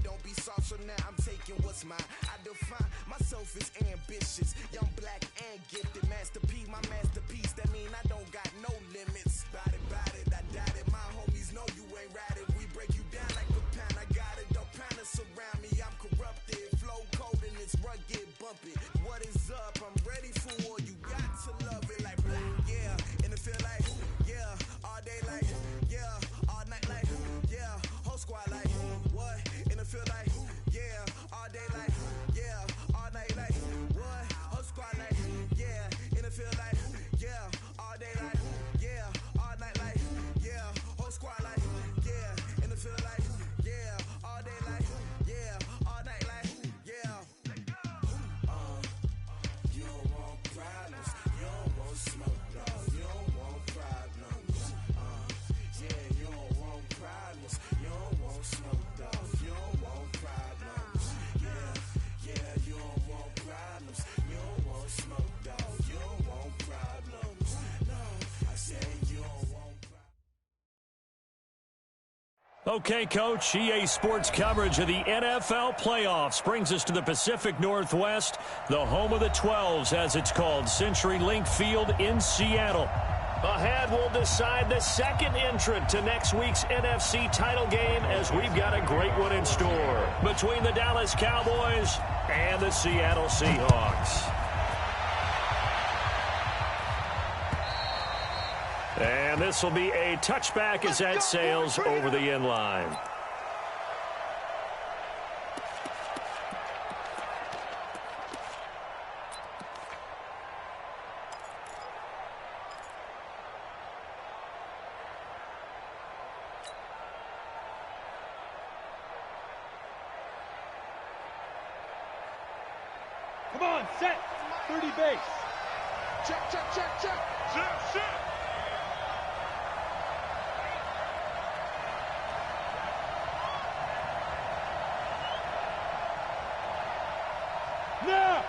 Don't be soft, so now I'm taking what's mine. I define myself as ambitious, young, black, and gifted. Master P, my masterpiece. That mean I don't got no limits. Bout it, I doubt it. My homies know you ain't ratted. We break you down like a pound. I got it, don't pound us around me. I'm corrupted, flow cold and it's rugged, bumpy. What is up? I'm ready for war. You got to love it like black, yeah. And it feel like, yeah. All day like, yeah. All night like, yeah. Whole squad like, what? And it feel like, yeah. All day like, yeah. All night like, what? Whole squad like, yeah. And it feel like, yeah. All day like, yeah. All night like, yeah. Whole squad like, yeah. And it feel like, yeah. All day like, yeah. All night like, yeah. You don't want problems. You don't want smoke, no. You don't want problems. Yeah, you don't want problems. You don't want smoke, dog. You don't want problems. Yeah, you don't want problems. You don't want smoke, dog. You don't want problems. No, I said you don't want problems. Okay, Coach, EA Sports coverage of the NFL playoffs brings us to the Pacific Northwest, the home of the 12s, as it's called, CenturyLink Field in Seattle. Ahead, we'll decide the second entrant to next week's NFC title game, as we've got a great one in store between the Dallas Cowboys and the Seattle Seahawks. And this will be a touchback as that sails over the end line. Come on, set. 30 base. Check. Set. Now.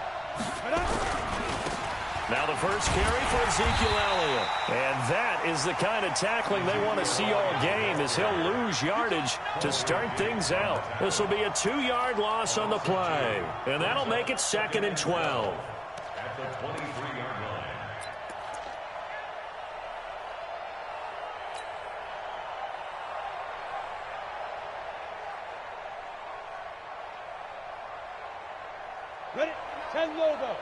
Now the first carry for Ezekiel Elliott. And that is the kind of tackling they want to see all game, as he'll lose yardage to start things out. This will be a 2-yard loss on the play. And that'll make it 2nd and 12. At the 23-yard line. Ready? 10 logo.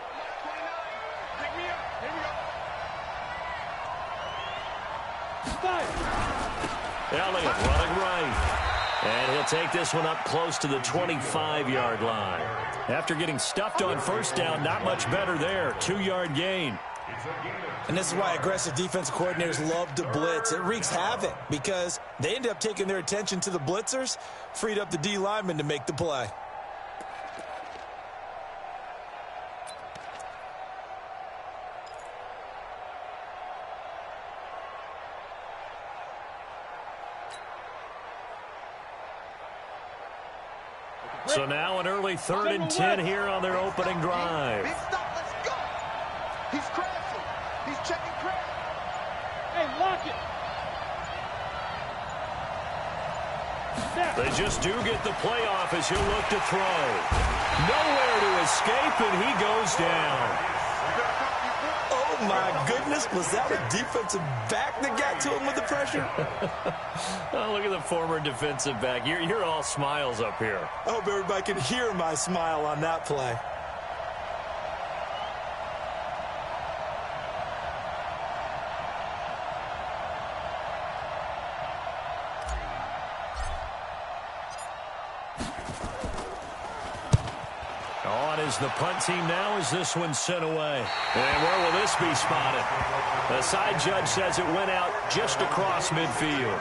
Pick me up. Here we go. Five. Elliott running right. And he'll take this one up close to the 25-yard line. After getting stuffed on first down, not much better there. 2-yard gain. And this is why aggressive defensive coordinators love to blitz. It wreaks havoc because they end up taking their attention to the blitzers, freed up the D lineman to make the play. So now an early 3rd and 10 here on their opening drive. Big stop, let's go. He's crashing. He's checking crash. Hey, lock it. Snap. They just do get the play off as he'll look to throw. Nowhere to escape, and he goes down. Oh, my goodness. Was that a defensive back that got to him with the pressure? Oh, look at the former defensive back. You're all smiles up here. I hope everybody can hear my smile on that play. On is the punt team now as this one's sent away. And where will this be spotted? The side judge says it went out just across midfield.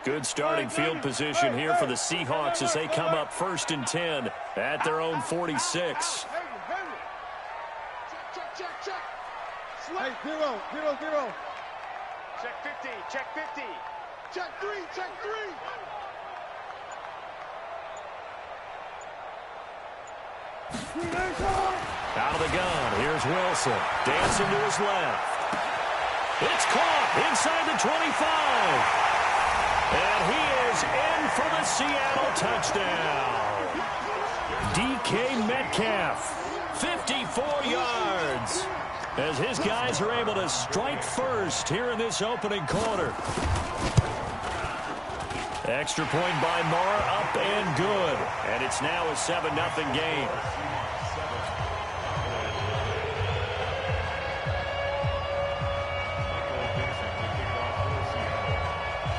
Good starting field position here for the Seahawks as they come up 1st and 10 at their own 46. Hey, 0, 0, 0. Check 50, check 50. Check 3, check 3. Out of the gun, here's Wilson. Dancing to his left. It's caught inside the 25. And he is in for the Seattle touchdown. DK Metcalf, 54 yards. As his guys are able to strike first here in this opening quarter. Extra point by Marr, up and good. And it's now a 7-0 game.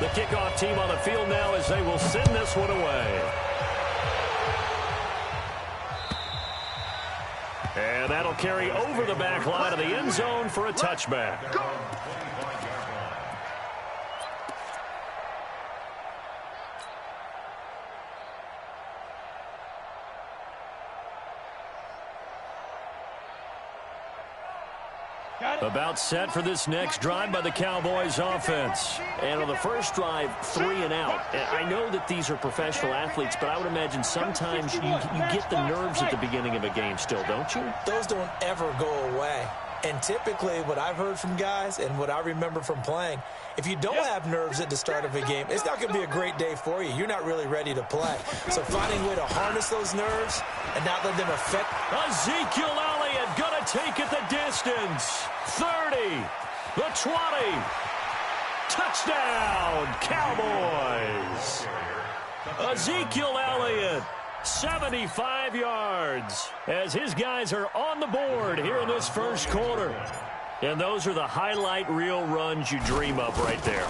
The kickoff team on the field now as they will send this one away. And that'll carry over the back line of the end zone for a touchback. About set for this next drive by the Cowboys offense. And on the first drive, 3 and out. I know that these are professional athletes, but I would imagine sometimes you get the nerves at the beginning of a game still, don't you? Those don't ever go away. And typically what I've heard from guys and what I remember from playing, if you don't have nerves at the start of a game, it's not going to be a great day for you. You're not really ready to play. So finding a way to harness those nerves and not let them affect. Ezekiel Elliott going to take it the distance. 30, the 20. Touchdown, Cowboys. Ezekiel Elliott, 75 yards, as his guys are on the board here in this first quarter. And those are the highlight reel runs you dream of right there.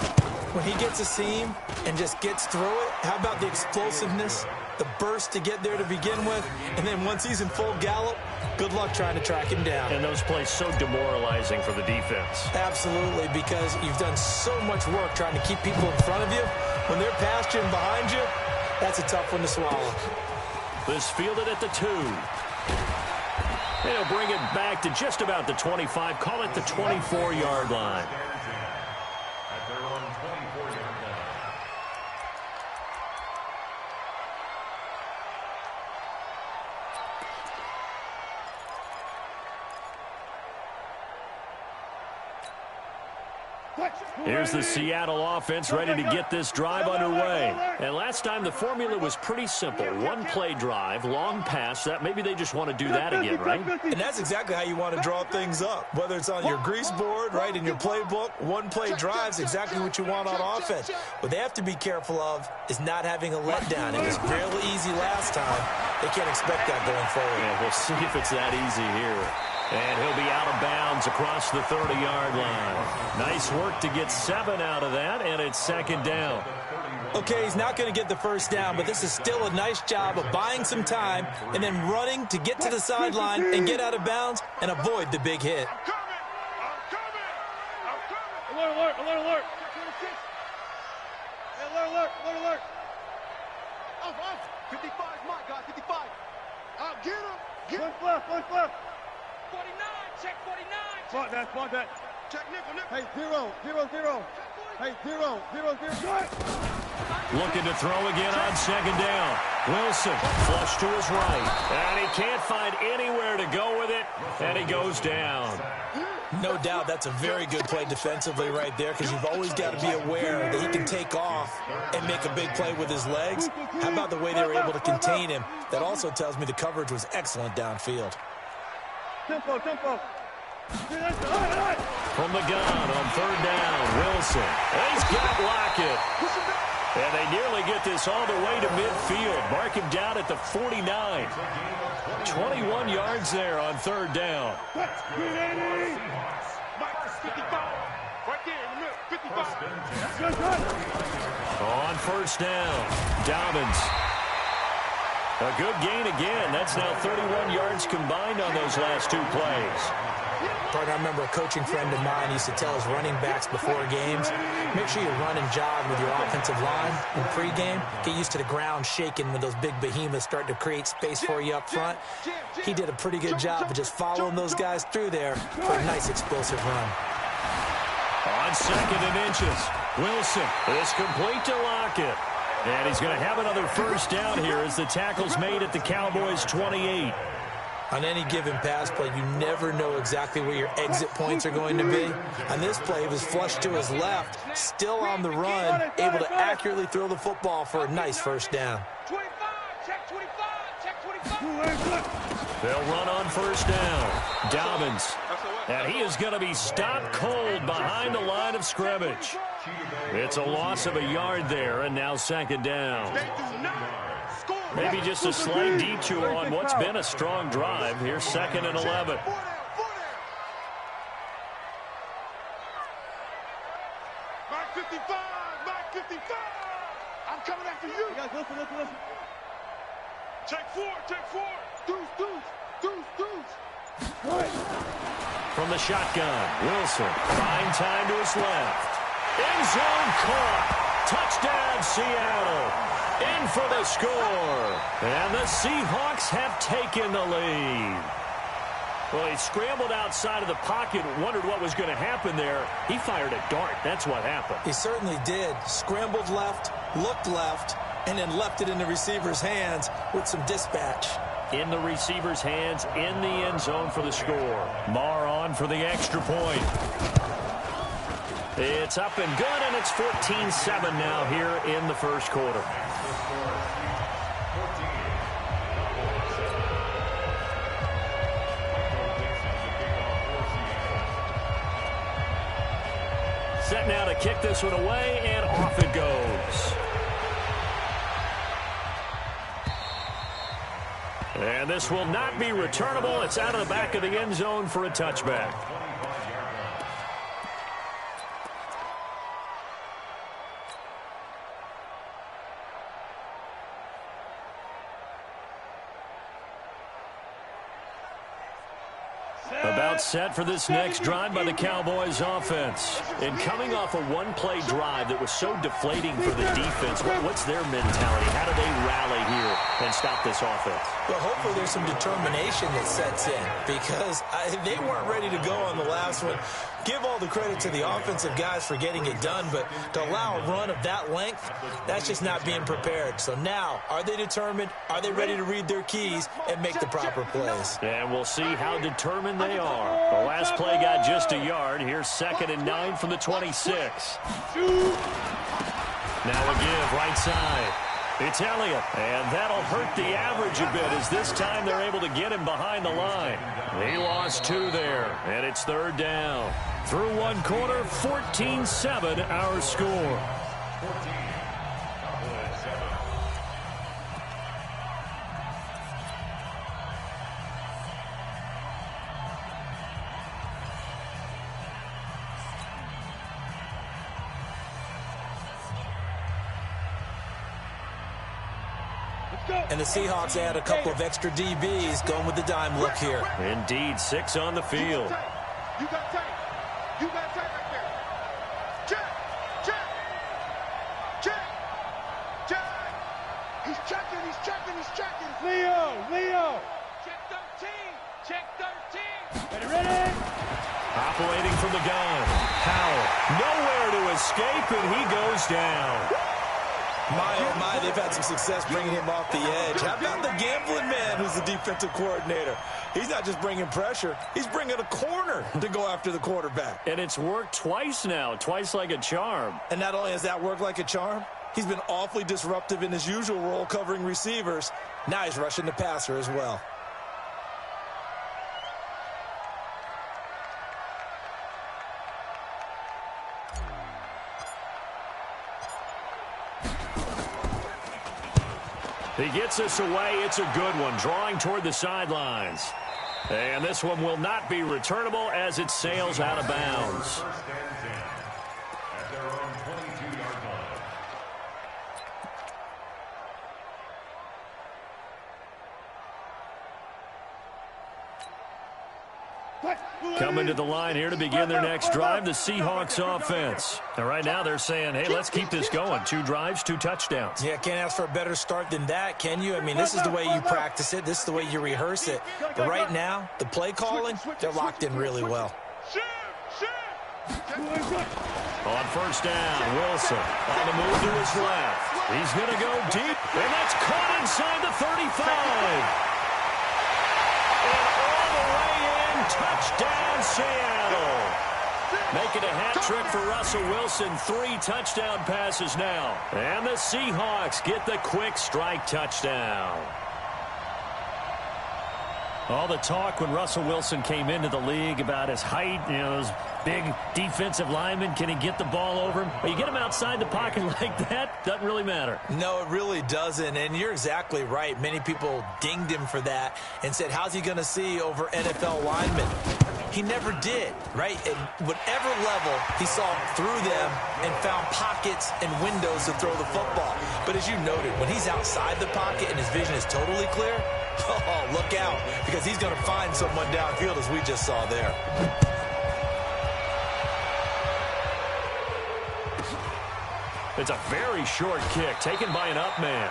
When he gets a seam and just gets through it, how about the explosiveness, the burst to get there to begin with, and then once he's in full gallop, good luck trying to track him down. And those plays so demoralizing for the defense. Absolutely, because you've done so much work trying to keep people in front of you. When they're past you and behind you, that's a tough one to swallow. This fielded at the 2. They'll bring it back to just about the 25. Call it the 24-yard line. At their own 24-yard line. Here's the Seattle offense ready to get this drive underway. And last time the formula was pretty simple. One-play drive, long pass. That maybe they just want to do that again, right? And that's exactly how you want to draw things up. Whether it's on your grease board, right, in your playbook, one-play drive's exactly what you want on offense. What they have to be careful of is not having a letdown. It was fairly easy last time. They can't expect that going forward. Yeah, we'll see if it's that easy here. And he'll be out of bounds across the 30-yard line. Nice work to get 7 out of that, and it's 2nd down. Okay, he's not going to get the first down, but this is still a nice job of buying some time and then running to get to the sideline and get out of bounds and avoid the big hit. Alert, alert, alert, alert. Alert, alert, alert, alert. Off. 55, my God, 55. Out, get him. Get him. One left. 49, check 49. Spot that. Check nickel. Hey, 0, 0, 0. Hey, 0, 0, 0. Looking to throw again on 2nd down. Wilson, flush to his right. And he can't find anywhere to go with it, and he goes down. No doubt that's a very good play defensively right there, because you've always got to be aware that he can take off and make a big play with his legs. How about the way they were able to contain him? That also tells me the coverage was excellent downfield. Tempo. From the gun on 3rd down, Wilson. He's got Lockett. And they nearly get this all the way to midfield. Mark him down at the 49. 21 yards there on 3rd down. 55. Right there in the middle. 55. On 1st down, Dobbins. A good gain again. That's now 31 yards combined on those last 2 plays. Partner, I remember a coaching friend of mine used to tell his running backs before games, make sure you run and jog with your offensive line in pregame. Get used to the ground shaking when those big behemoths start to create space for you up front. He did a pretty good job of just following those guys through there for a nice explosive run. On 2nd and inches, Wilson is complete to Lockett. And he's going to have another first down here as the tackle's made at the Cowboys' 28. On any given pass play, you never know exactly where your exit points are going to be. On this play, he was flushed to his left, still on the run, able to accurately throw the football for a nice first down. 25, check 25, check 25. They'll run on first down. Dobbins. And he is going to be stopped cold behind the line of scrimmage. It's a loss of a yard there, and now 2nd down. Maybe just a slight detour on what's been a strong drive. Here's 2nd and 11. Mark 55, Mark 55. I'm coming after you. You guys listen. Check 4, check 4. Deuce. From the shotgun, Wilson. Fine time to his left. End zone caught. Touchdown, Seattle. In for the score. And the Seahawks have taken the lead. Well, he scrambled outside of the pocket, wondered what was going to happen there. He fired a dart. That's what happened. He certainly did. Scrambled left, looked left, and then left it in the receiver's hands with some dispatch. In the receiver's hands, in the end zone for the score. Marr on for the extra point. It's up and good, and it's 14-7 now here in the first quarter. Set now to kick this one away, and off it goes. And this will not be returnable. It's out of the back of the end zone for a touchback. About set for this next drive by the Cowboys offense. And coming off a one-play drive that was so deflating for the defense, what's their mentality? How do they rally here and stop this offense? Well, hopefully there's some determination that sets in because they weren't ready to go on the last one. Give all the credit to the offensive guys for getting it done, but to allow a run of that length, that's just not being prepared. So now, are they determined? Are they ready to read their keys and make the proper plays? And we'll see how determined they are. The last play got just a yard. Here's 2nd and 9 from the 26. Now a give right side. It's Elliott, and that'll hurt the average a bit as this time they're able to get him behind the line. He lost 2 there, and it's 3rd down. Through one quarter, 14-7 our score. And the Seahawks add a couple of extra DBs going with the dime look here. Indeed, 6 on the field. You got tape. You got tape right there. Check. He's checking. Leo. Check 13, check 13. Ready? Operating from the gun. Powell, nowhere to escape, and he goes down. My, oh my, they've had some success bringing him off the edge. How about the gambling man who's the defensive coordinator? He's not just bringing pressure, he's bringing a corner to go after the quarterback. And it's worked twice now, twice like a charm. And not only has that worked like a charm, he's been awfully disruptive in his usual role covering receivers. Now he's rushing the passer as well. He gets us away. It's a good one, drawing toward the sidelines. And this one will not be returnable as it sails out of bounds. At their own 22-yard line. Coming to the line here to begin their next drive, the Seahawks offense. And right now they're saying, hey, let's keep this going. 2 drives, 2 touchdowns. Yeah, can't ask for a better start than that, can you? I mean, this is the way you practice it. This is the way you rehearse it. But right now, the play calling, they're locked in really well. On first down, Wilson on the move to his left. He's going to go deep, and that's caught inside the 35. And all the way in, touchdown Seattle. Making a hat trick for Russell Wilson, 3 touchdown passes now. And the Seahawks get the quick strike touchdown. All the talk when Russell Wilson came into the league about his height, you know, those big defensive linemen, can he get the ball over him? But you get him outside the pocket like that, doesn't really matter. No, it really doesn't, and you're exactly right. Many people dinged him for that and said, how's he going to see over NFL linemen? He never did, right? At whatever level, he saw through them and found pockets and windows to throw the football. But as you noted, when he's outside the pocket and his vision is totally clear, oh, look out, because he's going to find someone downfield, as we just saw there. It's a very short kick taken by an up man.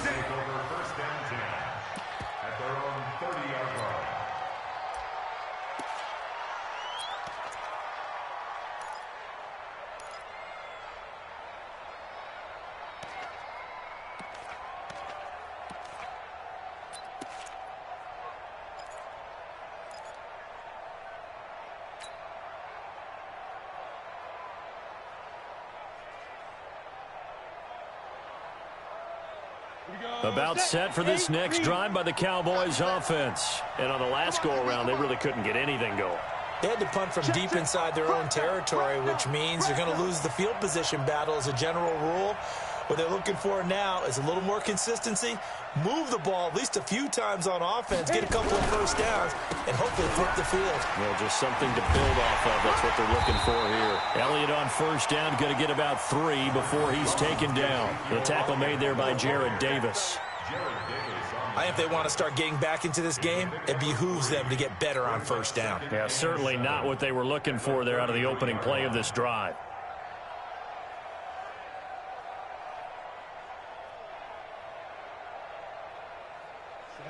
Take over first down 10 at their own 30-yard line. About set for this next drive by the Cowboys offense. And on the last go-around, they really couldn't get anything going. They had to punt from deep inside their own territory, which means you're going to lose the field position battle as a general rule. What they're looking for now is a little more consistency, move the ball at least a few times on offense, get a couple of first downs, and hopefully flip the field. Well, just something to build off of. That's what they're looking for here. Elliott on first down, going to get about 3 before he's taken down. The tackle made there by Jared Davis. I think if they want to start getting back into this game, it behooves them to get better on first down. Yeah, certainly not what they were looking for there out of the opening play of this drive.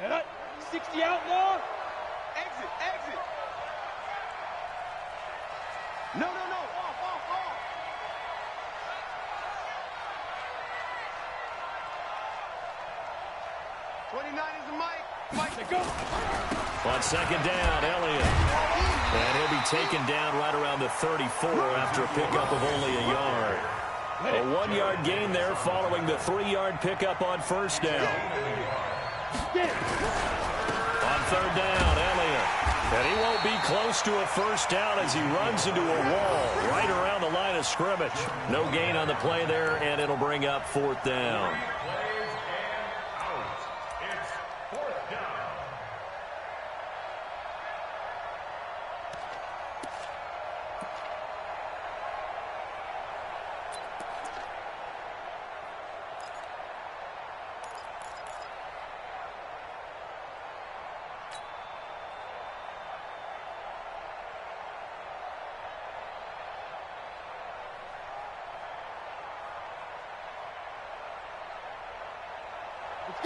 Set up. 60 outlaw. Exit, exit. No. Off. 29 is the mic. Mike, go. On second down, Elliott. And he'll be taken down right around the 34 after a pickup of only a yard. A 1-yard gain there following the 3-yard pickup on first down. On third down, Elliott. And he won't be close to a first down as he runs into a wall right around the line of scrimmage. No gain on the play there, and it'll bring up fourth down.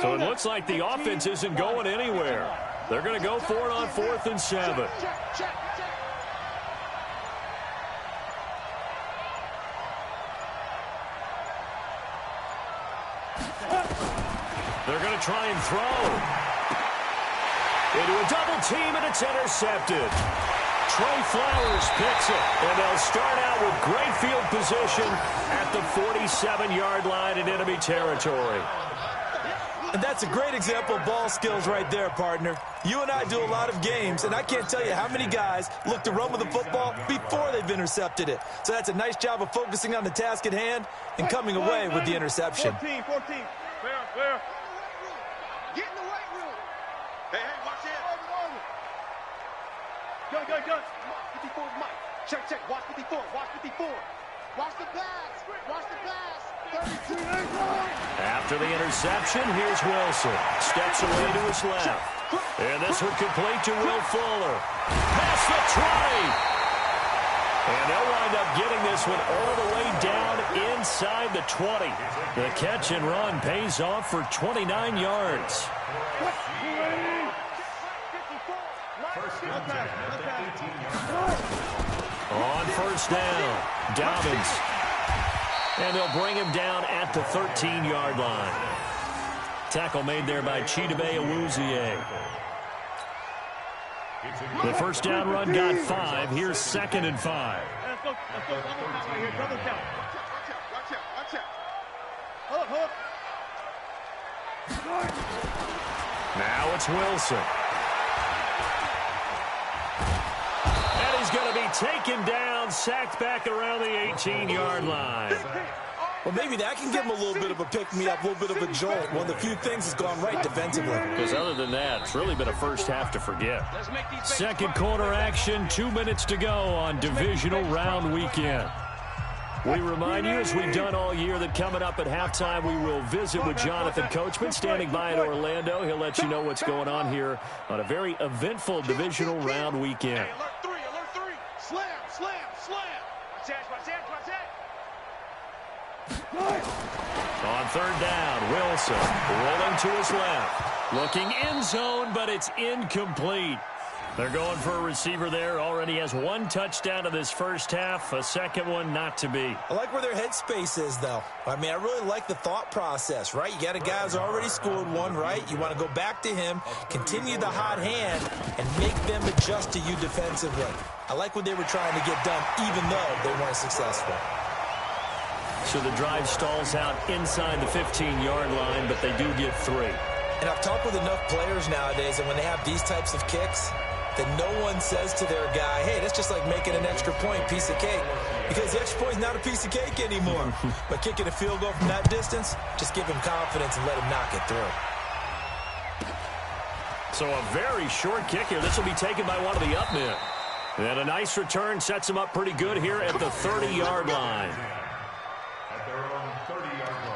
So it looks like the offense isn't going anywhere. They're going to go for it on 4th and 7. They're going to try and throw. Into a double team, and it's intercepted. Trey Flowers picks it, and they'll start out with great field position at the 47-yard line in enemy territory. And that's a great example of ball skills right there, partner. You and I do a lot of games, and I can't tell you how many guys look to run with the football before they've intercepted it. So that's a nice job of focusing on the task at hand and coming away with the interception. 14. Clear. Get in the weight room. Hey, watch it. Go. 54 is Mike. Check. Watch 54. Watch the pass. 32. After the interception, here's Wilson. Steps away to his left. And this one complete to Will Fuller. Past the 20. And they'll wind up getting this one all the way down inside the 20. The catch and run pays off for 29 yards. On first down, Dobbins. And they'll bring him down at the 13-yard line. Tackle made there by Chidobe Awuzie. The first down run got 5. Here's 2nd and 5. Let's go. Right here. Double count. Watch out. Hook. Now it's Wilson. And he's going to be taken down, sacked back around the 18-yard line. Well, maybe that can give him a little bit of a pick-me-up, a little bit of a jolt. One of the few things that's gone right defensively. Because other than that, it's really been a first half to forget. Second quarter action, 2 minutes to go on divisional round weekend. We remind you, as we've done all year, that coming up at halftime, we will visit with Jonathan Coachman, standing by in Orlando. He'll let you know what's going on here on a very eventful divisional round weekend. Hey, alert 3. Slam. Watch that. On third down, Wilson rolling to his left. Looking end zone, but it's incomplete. They're going for a receiver there. Already has 1 touchdown in this first half. A second one not to be. I like where their headspace is, though. I mean, I really like the thought process, right? You got a guy who's already scored 1, right? You want to go back to him, continue the hot hand, and make them adjust to you defensively. I like what they were trying to get done, even though they weren't successful. So the drive stalls out inside the 15-yard line, but they do get 3. And I've talked with enough players nowadays, and when they have these types of kicks, that no one says to their guy, hey, that's just like making an extra point, piece of cake. Because the extra point is not a piece of cake anymore. But kicking a field goal from that distance, just give him confidence and let him knock it through. So a very short kick here. This will be taken by one of the up men. And a nice return sets him up pretty good here at the 30-yard line. At their own 30-yard line.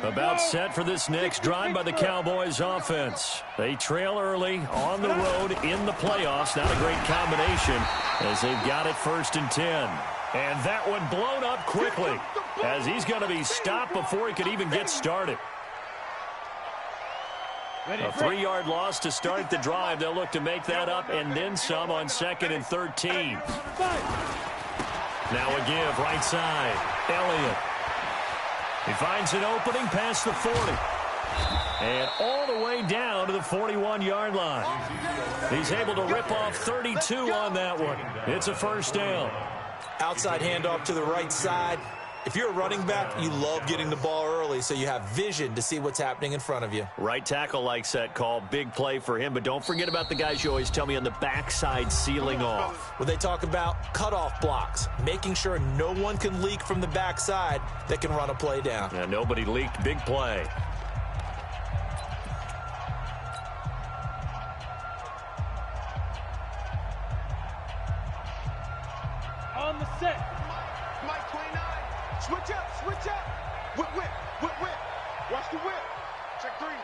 About set for this next drive by the Cowboys offense. They trail early on the road in the playoffs. Not a great combination as they've got it 1st and 10. And that one blown up quickly as he's going to be stopped before he could even get started. A 3-yard loss to start the drive. They'll look to make that up and then some on 2nd and 13. Now a give right side. Elliott. He finds an opening past the 40. And all the way down to the 41-yard line. He's able to rip off 32 on that one. It's a first down. Outside handoff to the right side. If you're a running back, you love getting the ball early so you have vision to see what's happening in front of you. Right tackle likes that call. Big play for him. But don't forget about the guys you always tell me on the backside sealing off. Where they talk about cutoff blocks, making sure no one can leak from the backside that can run a play down. Yeah, nobody leaked. Big play. On the set. Mike 29. Switch up. Whip. Watch the whip. Check three.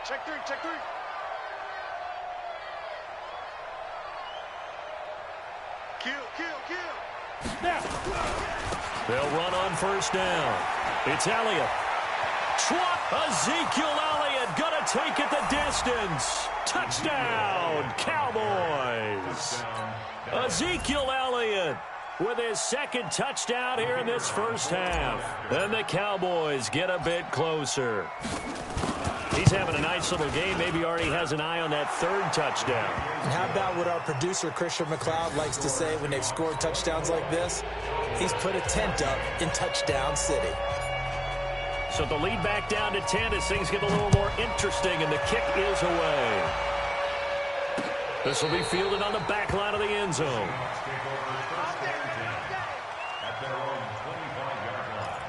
Kill. Snap. They'll run on first down. It's Elliott. Ezekiel Elliott gonna take it the distance. Touchdown, Cowboys. Ezekiel Elliott with his 2nd touchdown here in this first half. And the Cowboys get a bit closer. He's having a nice little game. Maybe already has an eye on that 3rd touchdown. And how about what our producer, Christian McLeod, likes to say when they've scored touchdowns like this? He's put a tent up in Touchdown City. So the lead back down to 10 as things get a little more interesting, and the kick is away. This will be fielded on the back line of the end zone. At their own 25-yard line.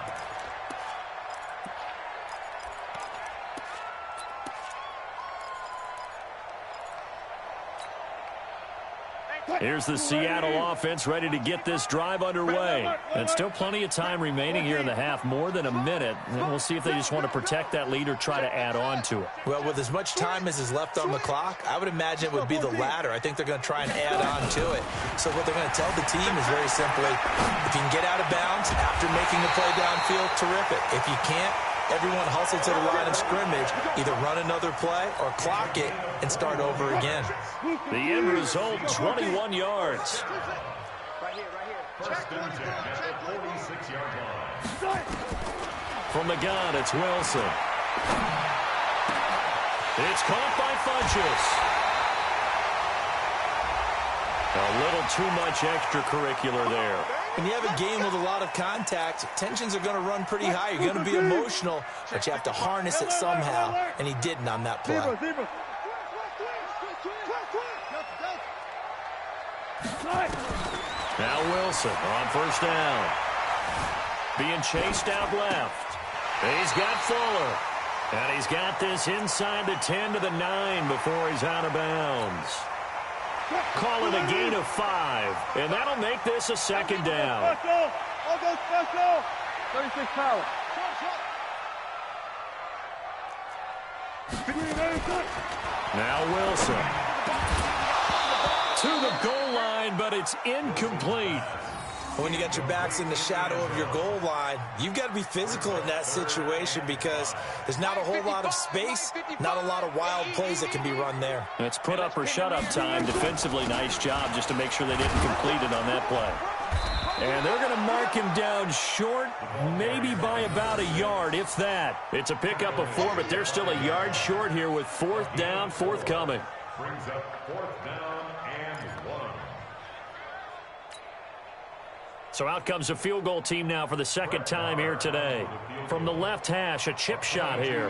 Here's the Seattle offense ready to get this drive underway. And still plenty of time remaining here in the half, more than a minute. And we'll see if they just want to protect that lead or try to add on to it. Well, with as much time as is left on the clock, I would imagine it would be the latter. I think they're going to try and add on to it. So what they're going to tell the team is very simply, if you can get out of bounds after making a play downfield, terrific. If you can't, everyone hustle to the line of scrimmage, either run another play or clock it and start over again. The end result, 21 yards. First and 10 at the 46-yard line. From the gun, it's Wilson. It's caught by Funchess. A little too much extracurricular there. When you have a game with a lot of contact, tensions are going to run pretty high. You're going to be emotional, but you have to harness it somehow, and he didn't on that play. Now Wilson on first down. Being chased out left. He's got Fuller. And he's got this inside the 10 to the 9 before he's out of bounds. Call it a gain of 5, and that'll make this a second down. Special! All go special! 36 power. Now Wilson. To the goal line, but it's incomplete. When you got your backs in the shadow of your goal line, you've got to be physical in that situation because there's not a whole lot of space, not a lot of wild plays that can be run there. It's put up or shut up time. Defensively, nice job just to make sure they didn't complete it on that play. And they're going to mark him down short, maybe by about a yard, if that. It's a pickup of 4, but they're still a yard short here with 4th down, forthcoming. Brings up 4th down and 1. So out comes a field goal team now for the second time here today. From the left hash, a chip shot here.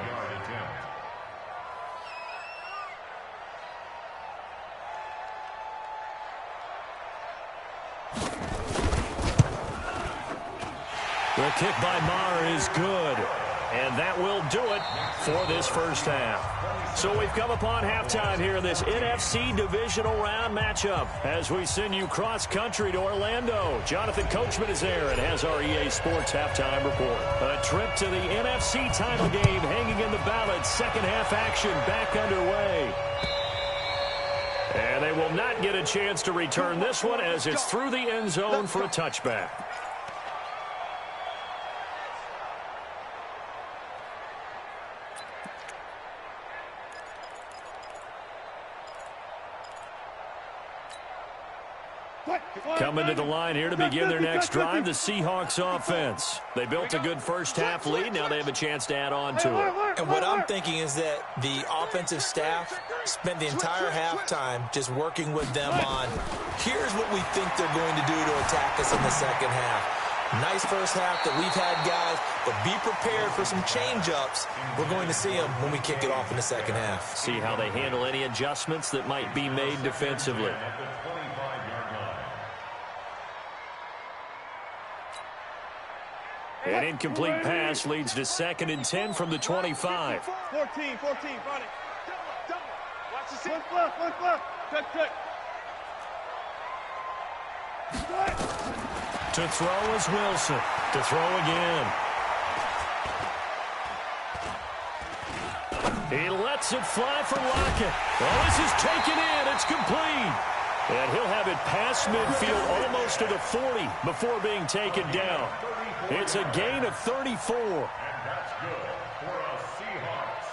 The kick by Maher is good. And that will do it for this first half. So we've come upon halftime here in this NFC Divisional Round matchup as we send you cross-country to Orlando. Jonathan Coachman is there and has our EA Sports halftime report. A trip to the NFC title game hanging in the balance. Second half action back underway. And they will not get a chance to return this one as it's through the end zone for a touchback. Coming to the line here to begin their next drive, the Seahawks offense. They built a good first half lead. Now they have a chance to add on to it. And what I'm thinking is that the offensive staff spent the entire halftime just working with them on, here's what we think they're going to do to attack us in the second half. Nice first half that we've had, guys, but be prepared for some change-ups. We're going to see them when we kick it off in the second half. See how they handle any adjustments that might be made defensively. An incomplete pass leads to 2nd and 10 from the 25. 14, run it. Watch the seat. One left. Check. To throw is Wilson. To throw again. He lets it fly for Lockett. Well, this is taken in. It's complete. And he'll have it past midfield almost to the 40 before being taken down. It's a gain of 34. And that's good for a Seahawks.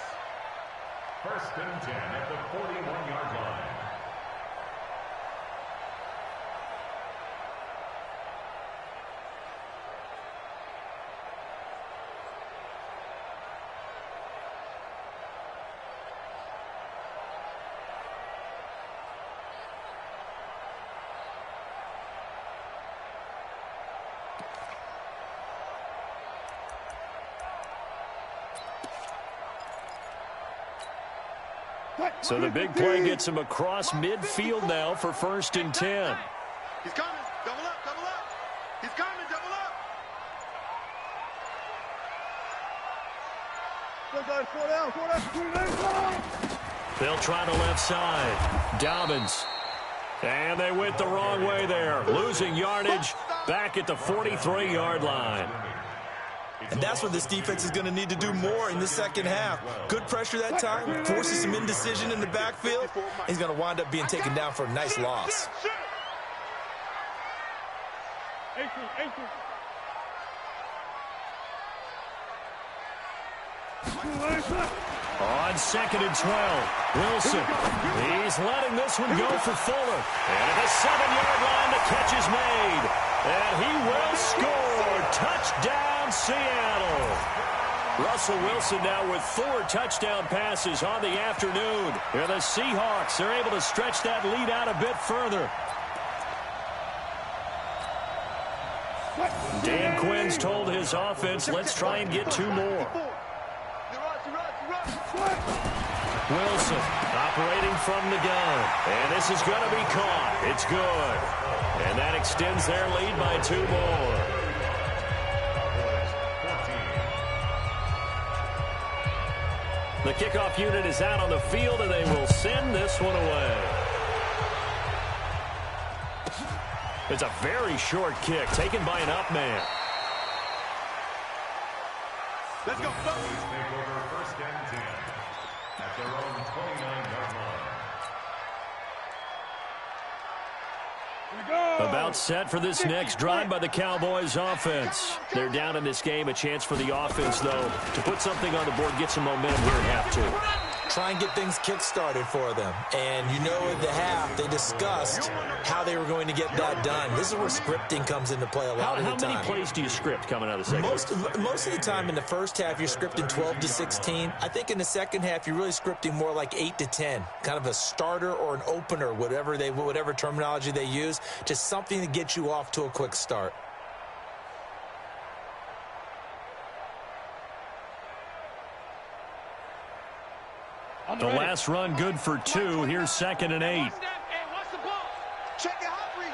1st and 10 at the 41-yard line. So the big play gets him across midfield now for 1st and 10. He's coming. Double up. He's coming. Double up. Four down. They'll try the left side. Dobbins And they went the wrong way there, losing yardage back at the 43-yard line. And that's what this defense is going to need to do more in the second half. Good pressure that time, forces some indecision in the backfield. He's going to wind up being taken down for a nice loss. On 2nd and 12, Wilson. He's letting this one go for Fuller. And at the 7-yard line, the catch is made. And he will score. Touchdown, Seattle. Russell Wilson now with 4 touchdown passes on the afternoon. And the Seahawks are able to stretch that lead out a bit further. Dan Quinn's told his offense, let's try and get 2 more. Wilson operating from the gun. And this is going to be caught. It's good. And that extends their lead by 2 more. The kickoff unit is out on the field, and they will send this one away. It's a very short kick taken by an up man. Let's go. Take over 1st and 10 at their own 29-yard line. About set for this next drive by the Cowboys offense. They're down in this game. A chance for the offense, though, to put something on the board, get some momentum here at half 2. Try and get things kick-started for them. And you know at the half, they discussed how they were going to get that done. This is where scripting comes into play a lot of the time. How many plays do you script coming out of the second? Most of the time in the first half, you're scripting 12 to 16. I think in the second half, you're really scripting more like 8 to 10. Kind of a starter or an opener, whatever terminology they use. Just something to get you off to a quick start. The last run good for 2. Here's 2nd and 8. Check your hot read.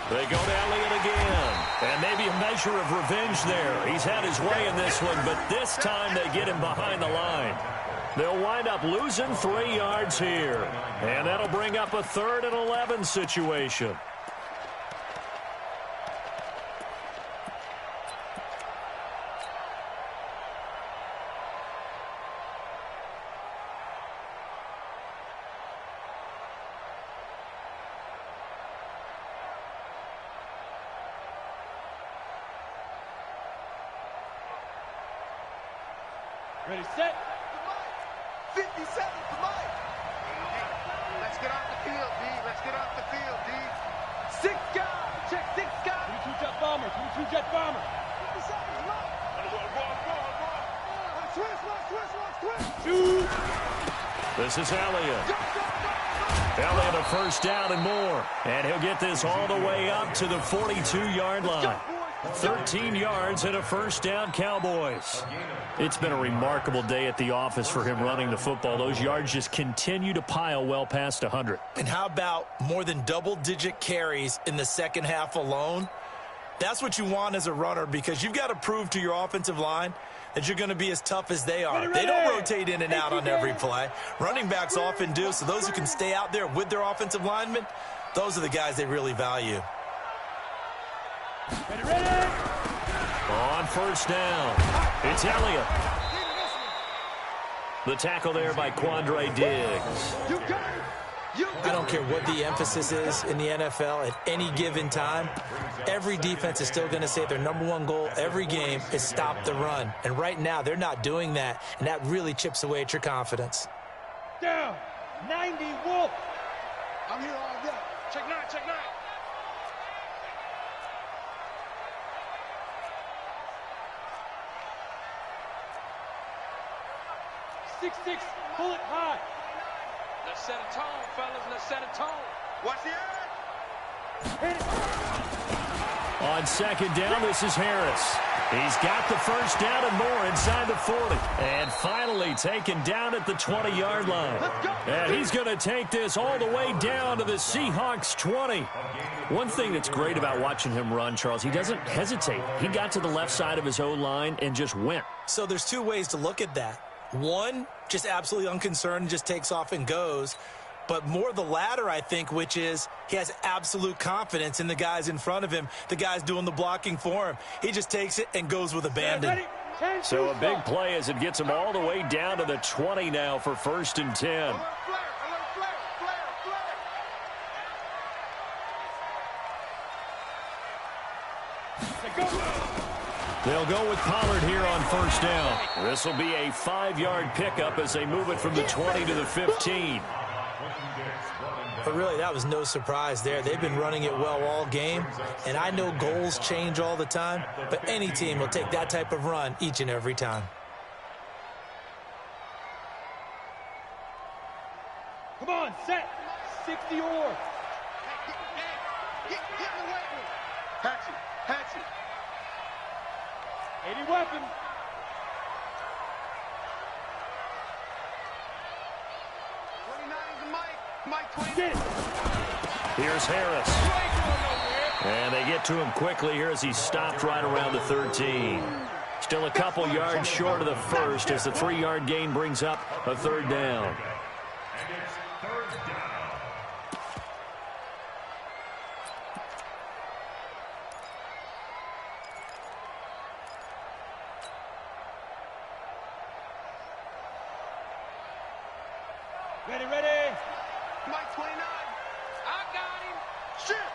They go to Elliott again. And maybe a measure of revenge there. He's had his way in this one, but this time they get him behind the line. They'll wind up losing 3 yards here. And that'll bring up a 3rd and 11 situation. Ready, set. 57 for Mike. Let's get off the field, D. Let's get off the field, D. 6 guys. Check 6 guys. 22 jet bomber. 22 jet bomber. 57 is Mike. Twist. Shoot. This is Elliott. Elliott a 1st down and more. And he'll get this all the way up to the 42-yard line. 13 yards and a 1st down, Cowboys. It's been a remarkable day at the office for him running the football. Those yards just continue to pile well past 100. And how about more than double-digit carries in the second half alone? That's what you want as a runner, because you've got to prove to your offensive line that you're going to be as tough as they are. They don't rotate in and out on every play. Running backs often do, so those who can stay out there with their offensive linemen, those are the guys they really value. Ready. On 1st down, it's Elliott. The tackle there by Quandre Diggs. I don't care what the emphasis is in the NFL at any given time. Every defense is still going to say their #1 goal every game is stop the run. And right now, they're not doing that, and that really chips away at your confidence. Down. 90 Wolf. I'm here all day. Check 9. 6-6, pull it high. Let's set a tone, fellas. Let's set a tone. Watch the edge. On 2nd down, this is Harris. He's got the 1st down and more inside the 40. And finally taken down at the 20-yard line. And he's going to take this all the way down to the Seahawks 20. One thing that's great about watching him run, Charles, he doesn't hesitate. He got to the left side of his O-line and just went. So there's 2 ways to look at that. One, just absolutely unconcerned, just takes off and goes. But more the latter, I think, which is he has absolute confidence in the guys in front of him, the guys doing the blocking for him. He just takes it and goes with abandon. So a big play as it gets him all the way down to the 20 now for 1st and 10. They'll go with Pollard here on 1st down. This will be a 5-yard pickup as they move it from the 20 to the 15. But really, that was no surprise there. They've been running it well all game, and I know goals change all the time, but any team will take that type of run each and every time. Come on, set. 60 or. Get in the weight room. Hatchet. 80 weapon. Mike 20. Here's Harris. And they get to him quickly here as he stopped right around the 13. Still a couple yards short of the first as the 3-yard gain brings up a 3rd down. And it's 3rd down. Ready. Mike 29. I got him. Shift.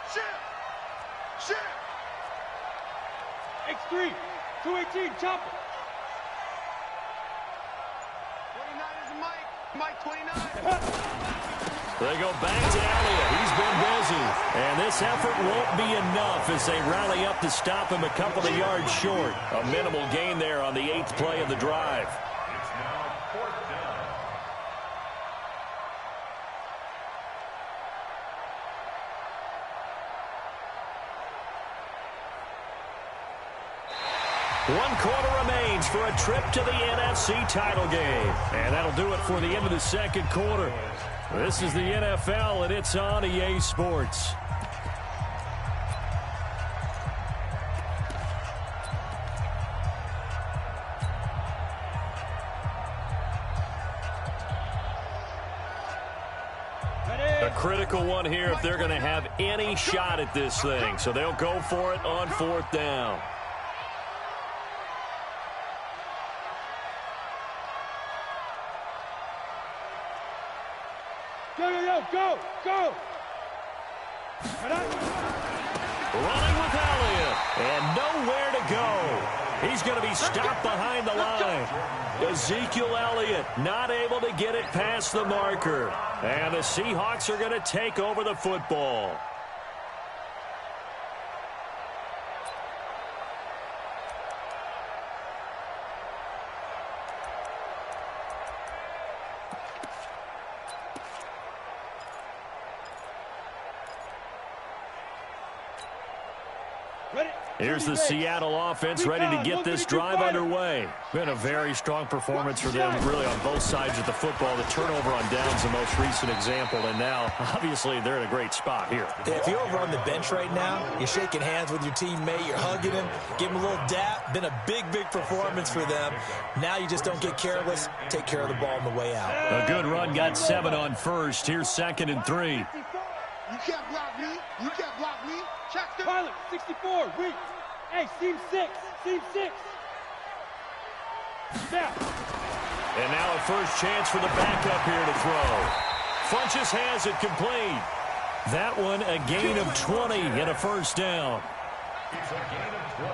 X3. 218. Chop it. 29 is Mike 29. They go back to Elliott. He's been busy. And this effort won't be enough as they rally up to stop him a couple of yards short. A minimal gain there on the 8th play of the drive. It's now 4th down. One quarter remains for a trip to the NFC title game. And that'll do it for the end of the 2nd quarter. This is the NFL, and it's on EA Sports. A critical one here if they're going to have any shot at this thing. So they'll go for it on 4th down. Go! Running with Elliott, and nowhere to go. He's going to be stopped behind the line. Ezekiel Elliott not able to get it past the marker. And the Seahawks are going to take over the football. Here's the Seattle offense ready to get this drive underway. Been a very strong performance for them, really, on both sides of the football. The turnover on downs, the most recent example, and now, obviously, they're in a great spot here. Yeah, if you're over on the bench right now, you're shaking hands with your teammate, you're hugging him, give him a little dap. Been a big performance for them. Now you just don't get careless. Take care of the ball on the way out. A good run, got 7 on first. Here's 2nd and 3. You can't block me. Check the Pilot, 64, reach. Hey, seam 6. Now. And now a first chance for the backup here to throw. Funchess has it complete. That one a gain of 20 and a 1st down. It's a gain of 20.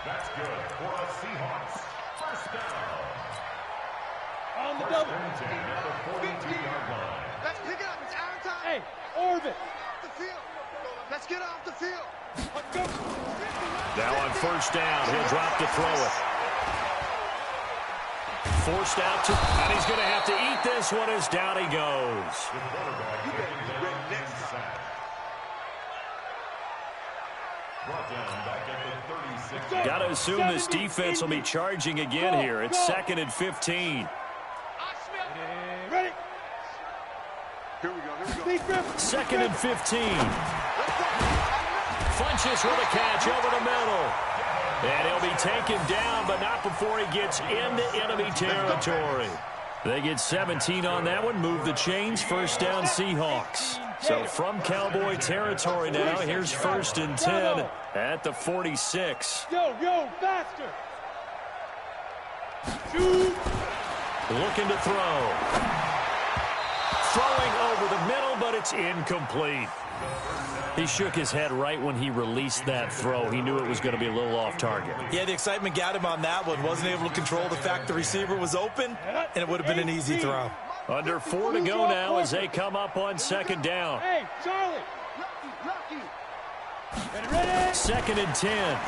That's good for a Seahawks 1st down. On the 1st double. and 10 at the 42-yard line. Let's pick it up. It's our time. Hey, Orvin. The field. Let's get off the field. Let's go. Now on 1st down, he'll drop to throw it. Forced out to, and he's going to have to eat this one as down he goes. The quarterback taking the next sack. Brought down back at the 36. Got to assume this defense will be charging again here. It's 2nd and 15. Ready? Here we go. 2nd and 15. Funchess with a catch over the middle. And he'll be taken down, but not before he gets into enemy territory. They get 17 on that one, move the chains, first down Seahawks. So from Cowboy territory now, here's 1st and 10 at the 46. Yo, faster. Shoot. Looking to throw. Throwing over the middle, but it's incomplete. He shook his head right when he released that throw. He knew it was going to be a little off target. Yeah, the excitement got him on that one. Wasn't able to control the fact the receiver was open, and it would have been an easy throw. Under 4 to go now as they come up on 2nd down. Hey, Charlie. Ready? 2nd and 10.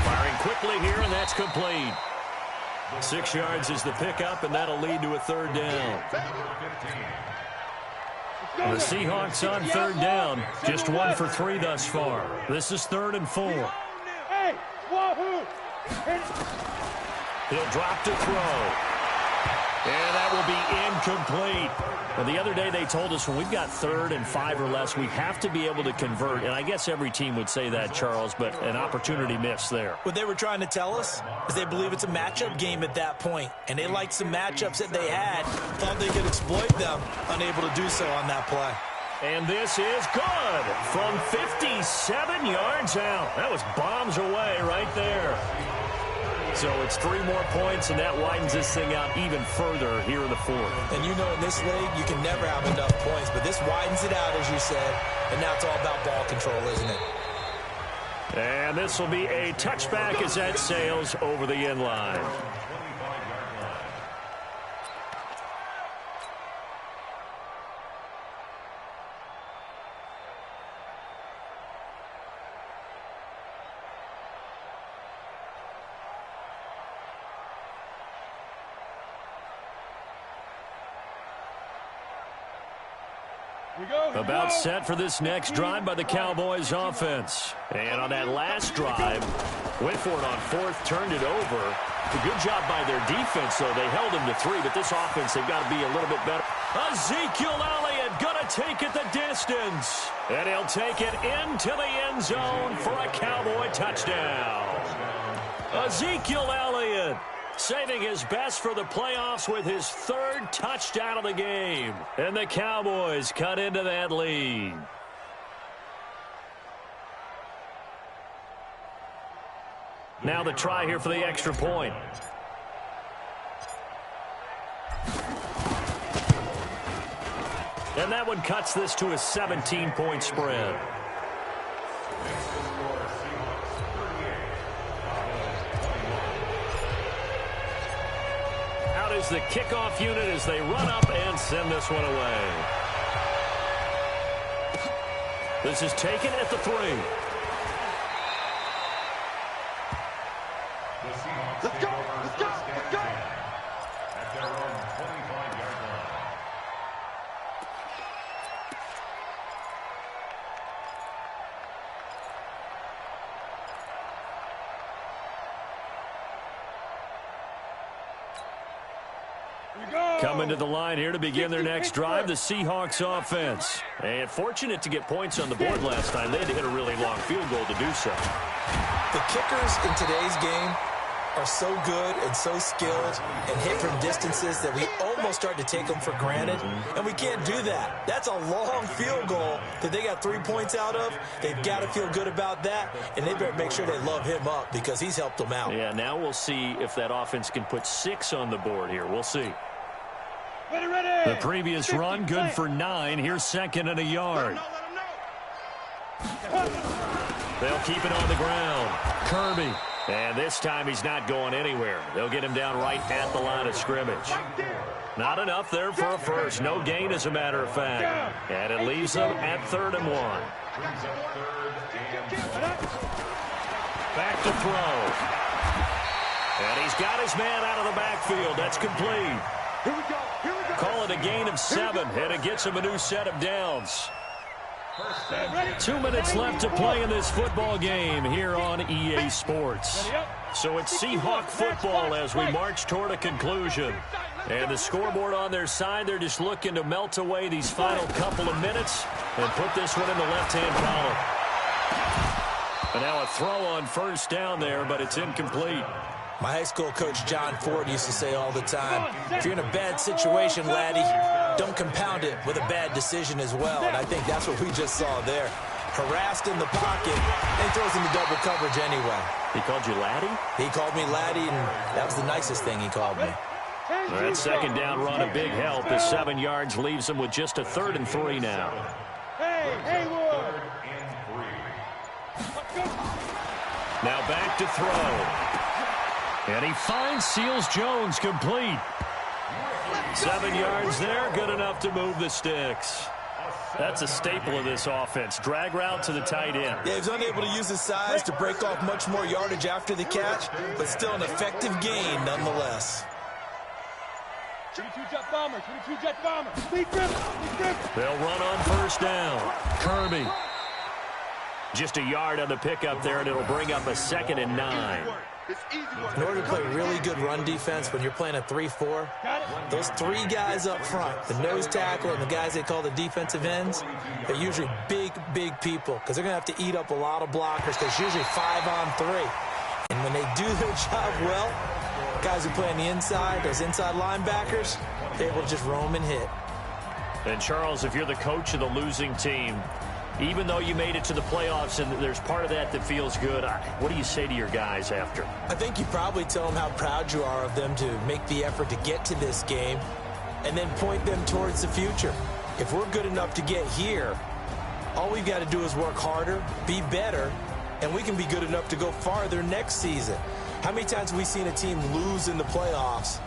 Firing quickly here, and that's complete. 6 yards is the pickup, and that'll lead to a 3rd down. The Seahawks on 3rd down, just 1 for 3 thus far. This is 3rd and 4. Hey, wahoo! He'll drop to throw. And that will be incomplete. Well, the other day they told us when we've got 3rd and 5 or less, we have to be able to convert. And I guess every team would say that, Charles, but an opportunity missed there. What they were trying to tell us is they believe it's a matchup game at that point, and they liked some matchups that they had, thought they could exploit them, unable to do so on that play. And this is good from 57 yards out. That was bombs away right there. So it's 3 more points, and that widens this thing out even further here in the 4th. And you know in this league, you can never have enough points, but this widens it out, as you said, and now it's all about ball control, isn't it? And this will be a touchback as that sails over the end line. About set for this next drive by the Cowboys offense. And on that last drive, went for it on 4th, turned it over. A good job by their defense, though. They held him to 3, but this offense, they've got to be a little bit better. Ezekiel Elliott gonna take it the distance. And he'll take it into the end zone for a Cowboy touchdown. Ezekiel Elliott saving his best for the playoffs with his 3rd touchdown of the game. And the Cowboys cut into that lead. Now the try here for the extra point. And that one cuts this to a 17-point spread. Is the kickoff unit as they run up and send this one away. This is taken at the 3. Let's go! Let's go! Let's go! At their own 25-yard line. Coming to the line here to begin their next drive, the Seahawks offense. And fortunate to get points on the board last time. They had to hit a really long field goal to do so. The kickers in today's game are so good and so skilled and hit from distances that we almost start to take them for granted, and we can't do that. That's a long field goal that they got 3 points out of. They've got to feel good about that, and they better make sure they love him up because he's helped them out. Yeah, now we'll see if that offense can put 6 on the board here. We'll see. Ready. The previous run, good for 9. Here's 2nd and a yard. They'll keep it on the ground. Kirby. And this time he's not going anywhere. They'll get him down right at the line of scrimmage. Not enough there for a first. No gain, as a matter of fact. And it leaves them at 3rd and 1. Back to throw. And he's got his man out of the backfield. That's complete. Here we go. Here we go. Call it a gain of 7, and it gets him a new set of downs. 2 minutes left to play in this football game here on EA Sports. So it's Seahawk football as we march toward a conclusion. And the scoreboard on their side, they're just looking to melt away these final couple of minutes and put this one in the left-hand column. And now a throw on first down there, but it's incomplete. My high school coach, John Ford, used to say all the time, if you're in a bad situation, laddie, don't compound it with a bad decision as well. And I think that's what we just saw there. Harassed in the pocket and throws into double coverage anyway. He called you laddie? He called me laddie, and that was the nicest thing he called me. That second down run, a big help. The 7 yards leaves him with just a 3rd and 3 now. Hey, Haywood! Now back to throw. And he finds Seals-Jones complete. 7 yards there, good enough to move the sticks. That's a staple of this offense. Drag route to the tight end. Yeah, he's unable to use his size to break off much more yardage after the catch, but still an effective gain nonetheless. 22 jet bomber, 22 jet bomber. Speed grip. They'll run on first down. Kirby. Just a yard on the pickup there, and it'll bring up a 2nd and 9. In order to play really good run defense when you're playing a 3-4, those 3 guys up front, the nose tackle and the guys they call the defensive ends, they're usually big people because they're going to have to eat up a lot of blockers because usually 5 on 3. And when they do their job well, guys who play on the inside, those inside linebackers, they're able to just roam and hit. And, Charles, if you're the coach of the losing team, even though you made it to the playoffs and there's part of that that feels good, what do you say to your guys after? I think you probably tell them how proud you are of them to make the effort to get to this game and then point them towards the future. If we're good enough to get here, all we've got to do is work harder, be better, and we can be good enough to go farther next season. How many times have we seen a team lose in the playoffs,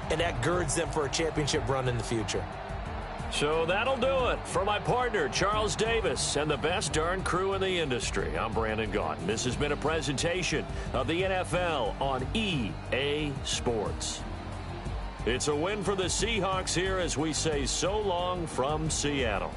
and that girds them for a championship run in the future? So that'll do it for my partner, Charles Davis, and the best darn crew in the industry. I'm Brandon Gaudin. This has been a presentation of the NFL on EA Sports. It's a win for the Seahawks here as we say so long from Seattle.